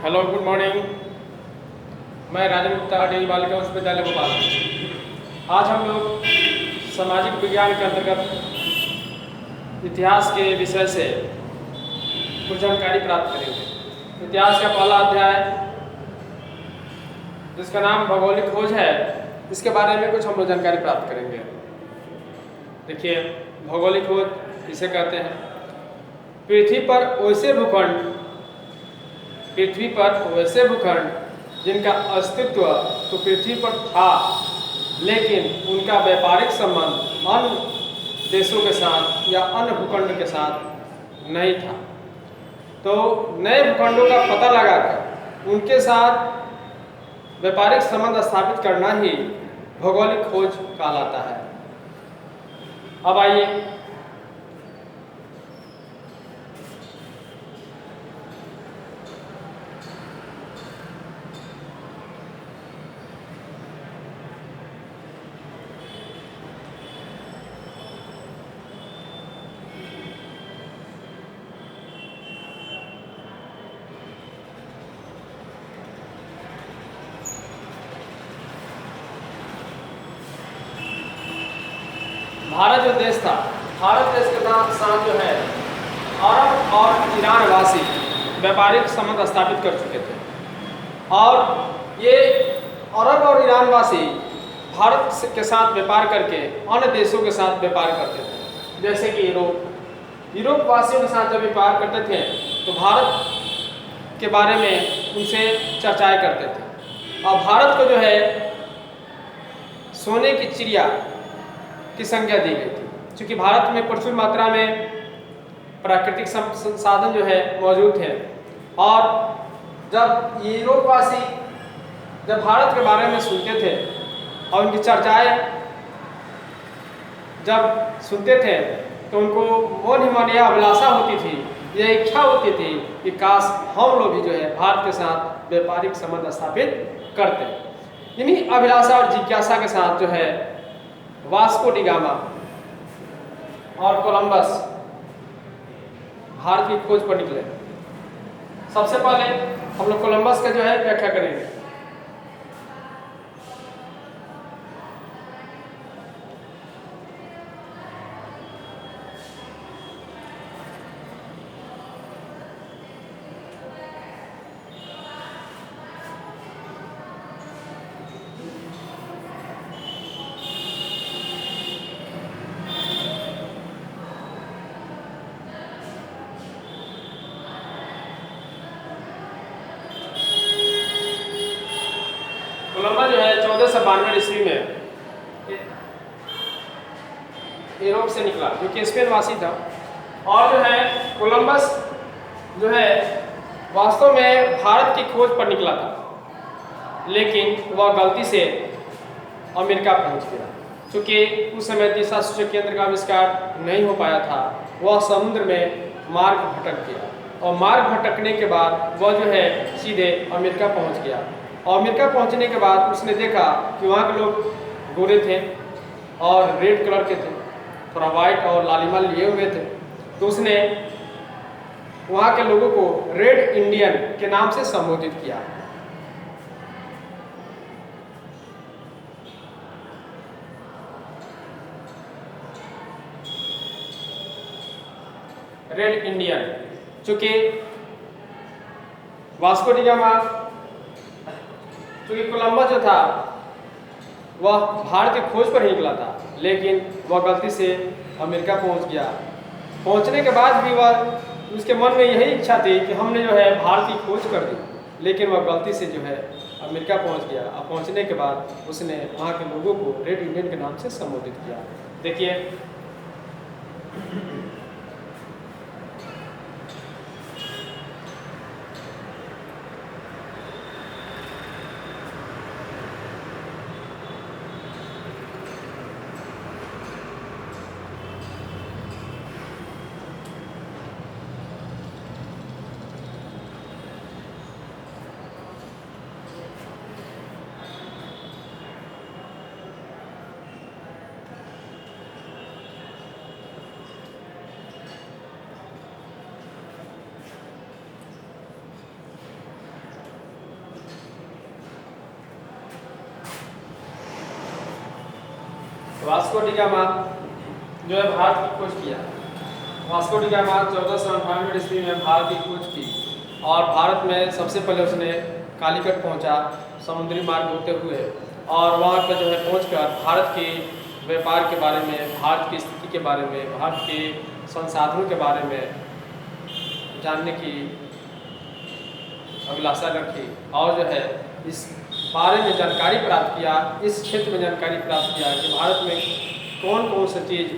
Hello, good morning. मैं Rajendra Gupta, dairy बालिका उच्च विद्यालय भोपाल। आज हम लोग सामाजिक विज्ञान के अंतर्गत इतिहास के विषय से कुछ जानकारी प्राप्त करेंगे। इतिहास का पहला अध्याय, जिसका नाम भौगोलिक खोज है, इसके बारे में कुछ हम लोग जानकारी प्राप्त करेंगे। देखिए, भौगोलिक खोज इसे कहते हैं। पृथ्वी पर वैसे भूखंड जिनका अस्तित्व तो पृथ्वी पर था, लेकिन उनका व्यापारिक संबंध अन्य देशों के साथ या अन्य भूखंड के साथ नहीं था। तो नए भूखंडों का पता लगाकर उनके साथ व्यापारिक संबंध स्थापित करना ही भौगोलिक खोज कहलाता है। अब आइए भारत जो देश था, भारत देश के साथ जो है अरब और ईरान वासी व्यापारिक संबंध स्थापित कर चुके थे। और ये अरब और ईरान वासी भारत के साथ व्यापार करके अन्य देशों के साथ व्यापार करते थे, जैसे कि यूरोप वासियों के साथ जब व्यापार करते थे तो भारत के बारे में उनसे चर्चाएं करते थे। और भारत को जो है सोने की चिड़िया की संज्ञा दी गई थी, क्योंकि भारत में प्रचुर मात्रा में प्राकृतिक संसाधन जो है मौजूद है। और जब यूरोपवासी जब भारत के बारे में सुनते थे और उनकी चर्चाएं जब सुनते थे तो उनको मन ही मन यह अभिलाषा होती थी, यह इच्छा होती थी कि काश हम लोग भी जो है भारत के साथ व्यापारिक संबंध स्थापित करते। इन्हीं अभिलाषा और जिज्ञासा के साथ जो है वास्को डी गामा और कोलंबस भारत की खोज पर निकले। सबसे पहले हम लोग कोलंबस का जो है व्याख्या करेंगे। कोलंबस जो है 1492 ईस्वी में यूरोप से निकला, जो कि स्पेन वासी था। और जो है कोलंबस जो है वास्तव में भारत की खोज पर निकला था, लेकिन वह गलती से अमेरिका पहुंच गया। क्योंकि उस समय दिशा सूचक केंद्र का आविष्कार नहीं हो पाया था, वह समुद्र में मार्ग भटक गया। और मार्ग भटकने के बाद वह जो है सीधे अमेरिका पहुंच गया। और अमेरिका पहुंचने के बाद उसने देखा कि वहाँ के लोग गोरे थे और रेड कलर के थे, थोड़ा वाइट और लालिमा लिए हुए थे। तो उसने वहाँ के लोगों को रेड इंडियन के नाम से संबोधित किया। रेड इंडियन, चूंकि वास्को डी गामा, क्योंकि कोलंबस जो था वह भारत की खोज पर ही निकला था, लेकिन वह गलती से अमेरिका पहुंच गया। पहुंचने के बाद भी वह उसके मन में यही इच्छा थी कि हमने जो है भारत की खोज कर दी, लेकिन वह गलती से जो है अमेरिका पहुंच गया। और पहुंचने के बाद उसने वहाँ के लोगों को रेड इंडियन के नाम से संबोधित किया। देखिए, वास्को डी गामा जो है भारत की खोज किया। वास्को डी गामा 1498 ईस्वी में भारत की खोज की और भारत में सबसे पहले उसने कालीकट पहुंचा समुद्री मार्ग होते हुए, और वहाँ पर जो है पहुंचकर भारत के व्यापार के बारे में, भारत की स्थिति के बारे में, भारत के संसाधनों के बारे में जानने की अभिलाषा रखी और जो है इस बारे में जानकारी प्राप्त किया, इस क्षेत्र में जानकारी प्राप्त किया कि भारत में कौन कौन सी चीज़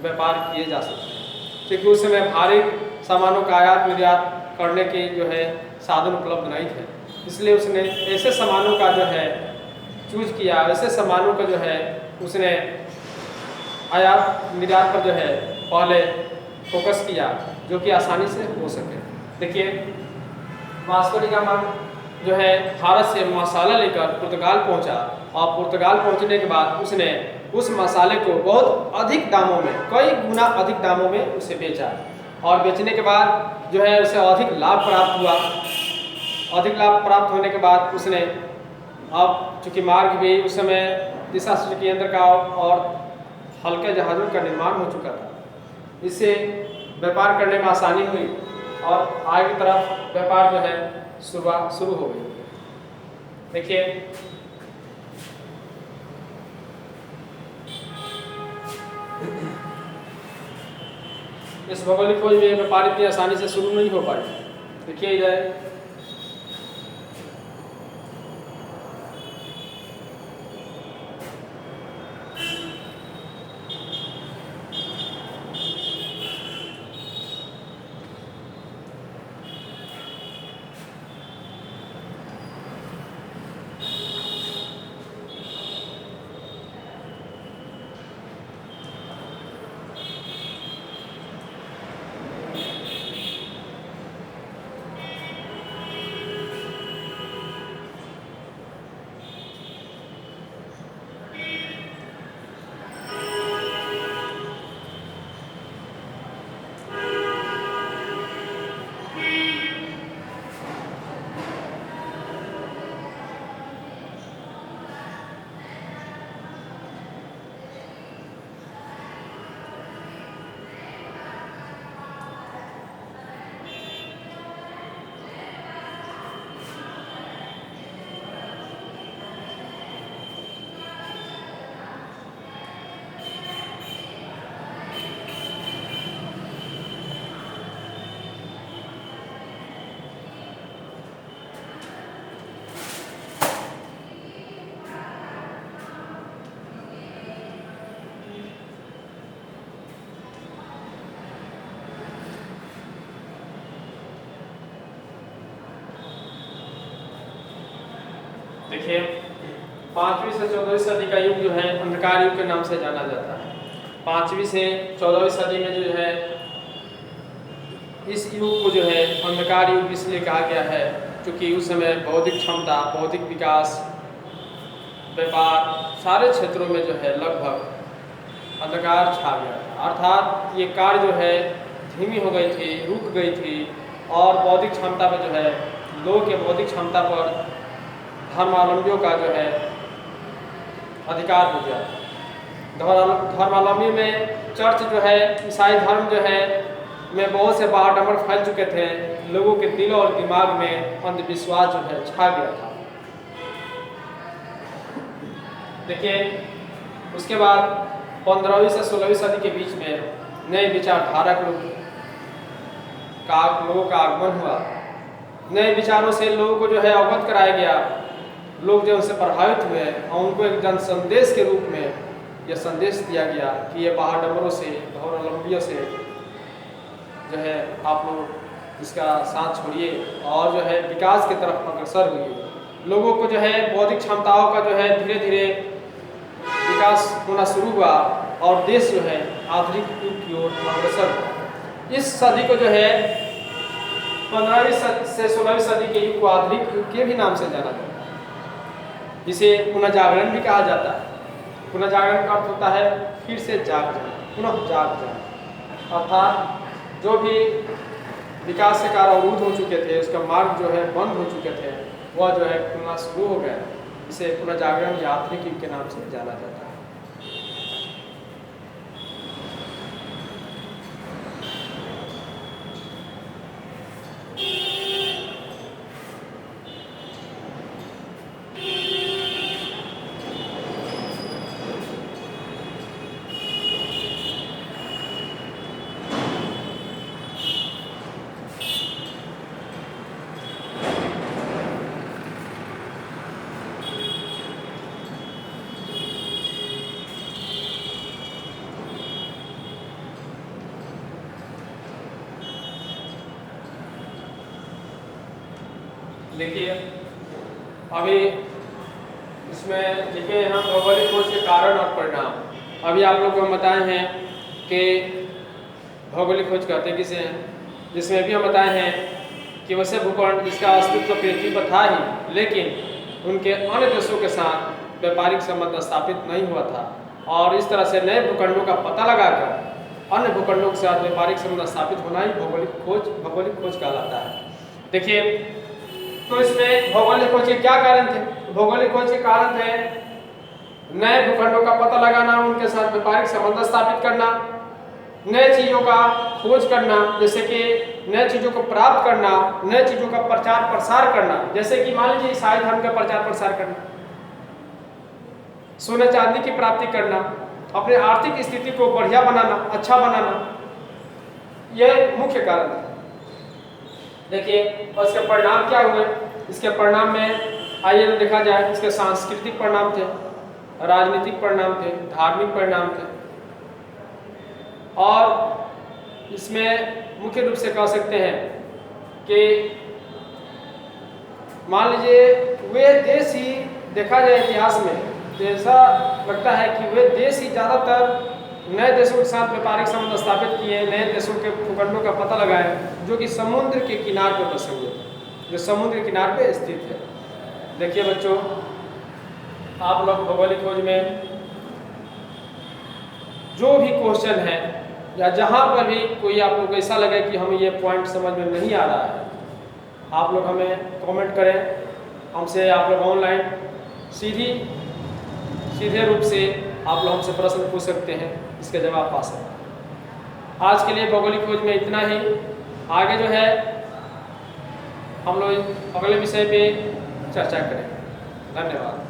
व्यापार किए जा सकते हैं, क्योंकि उस समय भारी सामानों का आयात निर्यात करने के जो है साधन उपलब्ध नहीं थे। इसलिए उसने ऐसे सामानों का जो है चूज किया, ऐसे सामानों का जो है उसने आयात निर्यात पर जो है पहले फोकस किया जो कि आसानी से हो सके। देखिए वास्को डी गामा जो है भारत से मसाला लेकर पुर्तगाल पहुंचा और पुर्तगाल पहुंचने के बाद उसने उस मसाले को बहुत अधिक दामों में, कई गुना अधिक दामों में उसे बेचा और बेचने के बाद जो है उसे अधिक लाभ प्राप्त हुआ। अधिक लाभ प्राप्त होने के बाद उसने अब चूँकि मार्ग भी उस समय दिशा सूचक केंद्र का और हल्के जहाज़ों का निर्माण हो चुका था, इससे व्यापार करने में आसानी हुई और आगे की तरफ व्यापार जो है शुरू हो गई। देखिए इस भौगोलिक खोज में व्यापार इतनी आसानी से शुरू नहीं हो पाई। देखिए इधर देखिए 5वीं से 14वीं सदी का युग जो है अंधकार युग के नाम से जाना जाता है। 5वीं से 14वीं सदी में जो है इस युग को जो है अंधकार युग इसलिए कहा गया है क्योंकि उस समय बौद्धिक क्षमता, बौद्धिक विकास, व्यापार सारे क्षेत्रों में जो है लगभग अंधकार छा गया था। अर्थात ये कार्य जो है धीमी हो गई थी, रुक गई थी और बौद्धिक क्षमता पर जो है लोगों के बौद्धिक क्षमता पर धर्मावलंबियों का जो है अधिकार हो गया। धर्मावलंबी में चर्च जो है, ईसाई धर्म जो है में बहुत से बाहर फैल चुके थे। लोगों के दिलों और दिमाग में अंधविश्वास जो है छा गया था। देखिए उसके बाद 15वीं से 16वीं सदी के बीच में नए विचारधारा लोगों का आगमन हुआ। नए विचारों से लोगों को जो है अवगत कराया गया। लोग जो उनसे प्रभावित हुए और उनको एक जन संदेश के रूप में यह संदेश दिया गया कि ये बाहर डमरों से, धर्मावलंबियों से जो है आप लोग इसका साथ छोड़िए और जो है विकास की तरफ अग्रसर हुए। लोगों को जो है बौद्धिक क्षमताओं का जो है धीरे धीरे विकास होना शुरू हुआ और देश जो है आधुनिक युग की ओर अग्रसर हुआ। इस सदी को जो है 15वीं से 16वीं सदी के युग को आधुनिक युग के भी नाम से जाना जाता है, जिसे पुनर्जागरण भी कहा जाता है। पुनर्जागरण का अर्थ होता है फिर से जाग जाना, पुनः जाग जाना। अर्थात जो भी विकास के कार्य अवरुद्ध हो चुके थे, उसका मार्ग जो है बंद हो चुके थे, वह जो है खुलना शुरू हो गया। इसे पुनर्जागरण या आधुनिक युग के नाम से जाना जाता है। देखिए अभी इसमें लिखे हैं हम भौगोलिक खोज के कारण और परिणाम। अभी आप लोग को हम बताए हैं कि भौगोलिक खोज कहते किसे हैं, जिसमें भी हम बताए हैं कि वैसे भूखंड जिसका अस्तित्व पृथ्वी पर था ही, लेकिन उनके अन्य देशों के साथ व्यापारिक संबंध स्थापित नहीं हुआ था, और इस तरह से नए भूखंडों का पता लगाकर अन्य भूखंडों के साथ व्यापारिक संबंध स्थापित होना ही भौगोलिक खोज कहलाता है। देखिए तो इसमें भौगोलिक खोज के क्या कारण थे? भौगोलिक खोज के कारण थे नए भूखंडों का पता लगाना, उनके साथ व्यापारिक संबंध स्थापित करना, नए चीज़ों का खोज करना, जैसे कि नए चीज़ों को प्राप्त करना, नए चीज़ों का प्रचार प्रसार करना, जैसे कि मान लीजिए ईसाई धर्म का प्रचार प्रसार करना, सोने चांदी की प्राप्ति करना, अपने आर्थिक स्थिति को बढ़िया बनाना, अच्छा बनाना, यह मुख्य कारण है। देखिए और इसके परिणाम क्या हुए? इसके परिणाम में आइए तो देखा जाए, इसके सांस्कृतिक परिणाम थे, राजनीतिक परिणाम थे, धार्मिक परिणाम थे, और इसमें मुख्य रूप से कह सकते हैं कि मान लीजिए वे देश ही, देखा जाए इतिहास में तो ऐसा लगता है कि वे देश ही ज़्यादातर नए देशों के साथ व्यापारिक संबंध स्थापित किए, नए देशों के भूखंडों का पता लगाए जो कि समुद्र के किनार पर बसे हुए थे, जो समुद्र के किनारे पे स्थित है। देखिए बच्चों, आप लोग भौगोलिक खोज में जो भी क्वेश्चन है या जहाँ पर भी कोई आप लोग को ऐसा लगे कि हमें ये पॉइंट समझ में नहीं आ रहा है, आप लोग हमें कमेंट करें, हमसे आप लोग ऑनलाइन सीधे रूप से आप लोग हमसे प्रश्न पूछ सकते हैं, इसके जवाब पा सकते हैं। आज के लिए भौगोलिक खोज में इतना ही। आगे जो है हम लोग अगले विषय पे चर्चा करें। धन्यवाद।